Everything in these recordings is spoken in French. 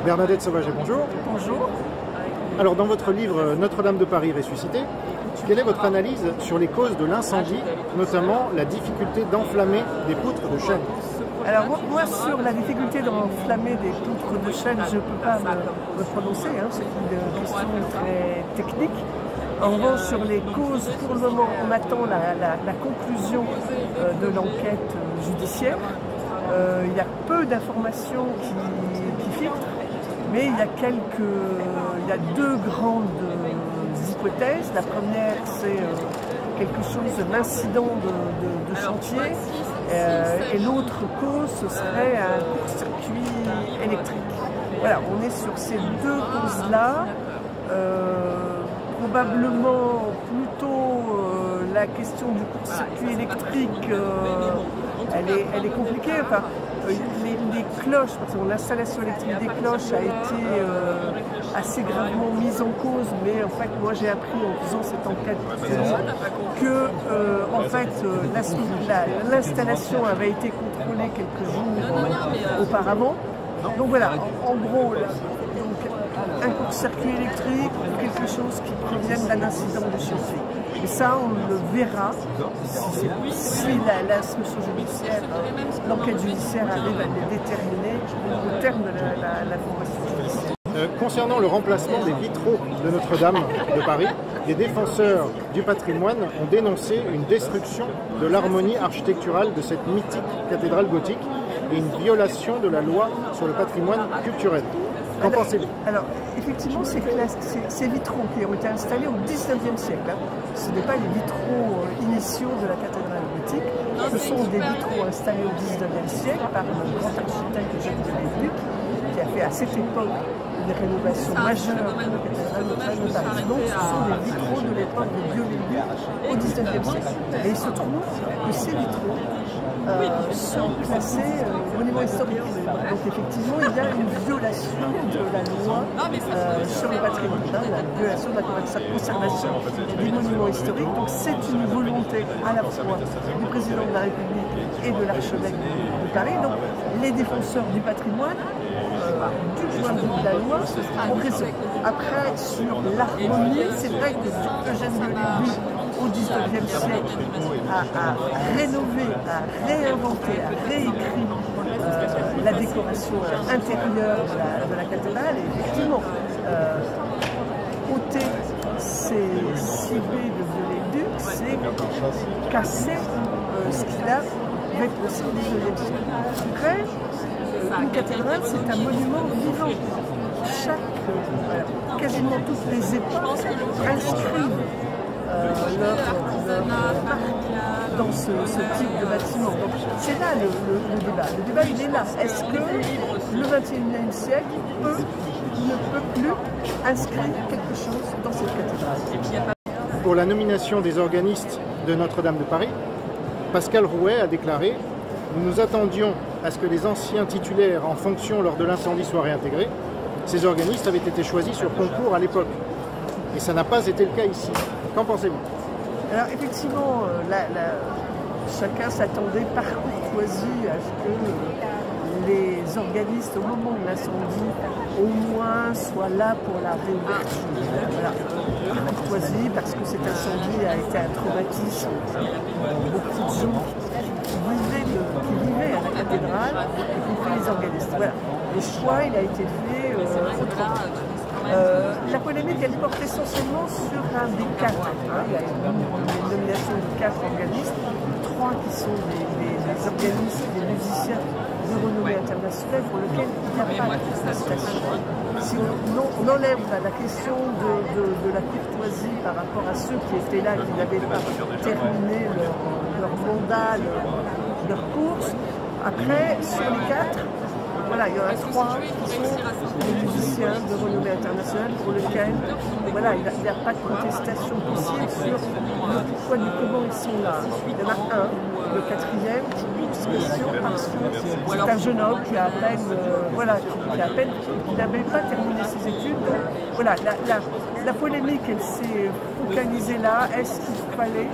Bernadette Sauvager, bonjour. Bonjour. Alors dans votre livre Notre-Dame de Paris ressuscitée, quelle est votre analyse sur les causes de l'incendie, notamment la difficulté d'enflammer des poutres de chêne? Alors moi sur la difficulté d'enflammer des poutres de chêne, je ne peux pas me prononcer, hein, c'est une question très technique. En revanche, sur les causes, pour le moment, on attend la conclusion de l'enquête judiciaire. Il y a peu d'informations qui filtrent, mais il y a deux grandes hypothèses. La première, c'est quelque chose d'un incident de chantier, et l'autre cause, ce serait un court-circuit électrique. Voilà, on est sur ces deux causes-là. Probablement plutôt la question du court-circuit électrique, elle est compliquée. Enfin, les cloches, parce que l'installation électrique des cloches a été assez gravement mise en cause, mais en fait moi j'ai appris en faisant cette enquête que en fait l'installation avait été contrôlée quelques jours auparavant. Donc voilà, en gros, un court-circuit électrique ou quelque chose qui provienne d'un incident de chantier. Et ça, on le verra si la solution judiciaire, l'enquête judiciaire arrive à le déterminer au terme de la formation judiciaire. Concernant le remplacement des vitraux de Notre-Dame de Paris, les défenseurs du patrimoine ont dénoncé une destruction de l'harmonie architecturale de cette mythique cathédrale gothique et une violation de la loi sur le patrimoine culturel. Qu'en pensez-vous? Alors, effectivement, ces vitraux qui ont été installés au XIXe siècle, hein, ce n'est pas les vitraux initiaux de la cathédrale gothique, ce sont des vitraux installés au XIXe siècle par le grand architecte Jacques de Leduc, qui a fait à cette époque une rénovation majeure de la cathédrale de Paris. Donc, ce sont des vitraux de l'époque de Viollet au XIXe siècle. Et il se trouve que ces vitraux sont classés monument historique. Donc effectivement, il y a une violation de la loi sur le patrimoine, la violation de la conservation des monuments historiques. Donc c'est une volonté à la fois du président de la République et de l'archevêque de Paris. Donc les défenseurs du patrimoine, du point de vue de la loi, ont raison. Après, sur l'harmonie, c'est vrai que Eugène Viollet, au XIXe siècle, a rénové, a réinventé, a réécrit la décoration intérieure de la cathédrale. Et effectivement, ôter ces 6 baies de Viollet-le-Duc, c'est casser ce qu'il a rétréci au XIXe siècle. Après, une cathédrale, c'est un monument vivant. Quasiment toutes les époques inscrivent leur marque dans ce type de bâtiment. Donc c'est là le débat. Le débat, il est là. Est-ce que le XXIe siècle ne peut plus inscrire quelque chose dans cette cathédrale? Pour la nomination des organistes de Notre-Dame de Paris, Pascal Rouet a déclaré: nous nous attendions à ce que les anciens titulaires en fonction lors de l'incendie soient réintégrés. Ces organistes avaient été choisis sur concours à l'époque. Et ça n'a pas été le cas ici. Qu'en pensez-vous? Alors effectivement, chacun s'attendait par courtoisie à ce que les organistes, au moment de l'incendie, au moins soient là pour la réouverture. Voilà. Par courtoisie, parce que cet incendie a été un traumatisme pour beaucoup de gens qui vivaient à la cathédrale et qui fait les organistes. Voilà. Le choix, il a été fait autrement. La polémique, elle porte essentiellement sur un des 4. Hein. Il y a une nomination de 4 organistes, 3 qui sont des organistes, des musiciens de renommée internationale pour lesquels il n'y a pas de contestation. Si on enlève la question de la courtoisie par rapport à ceux qui étaient là, qui n'avaient pas terminé leur mandat, leur course, après, sur les 4, voilà, il y en a 3 qui sont des musiciens de renommée internationale pour lesquels voilà, il n'y a pas de contestation possible sur le pourquoi du comment ils sont là. Il y en a un, le 4e, qui pose question parce que c'est un jeune homme qui a à peine, qui n'avait pas terminé ses études. Voilà, la polémique, elle s'est focalisée là. Est-ce qu'il fallait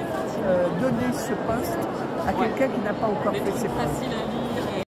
donner ce poste à quelqu'un qui n'a pas encore fait ses preuves?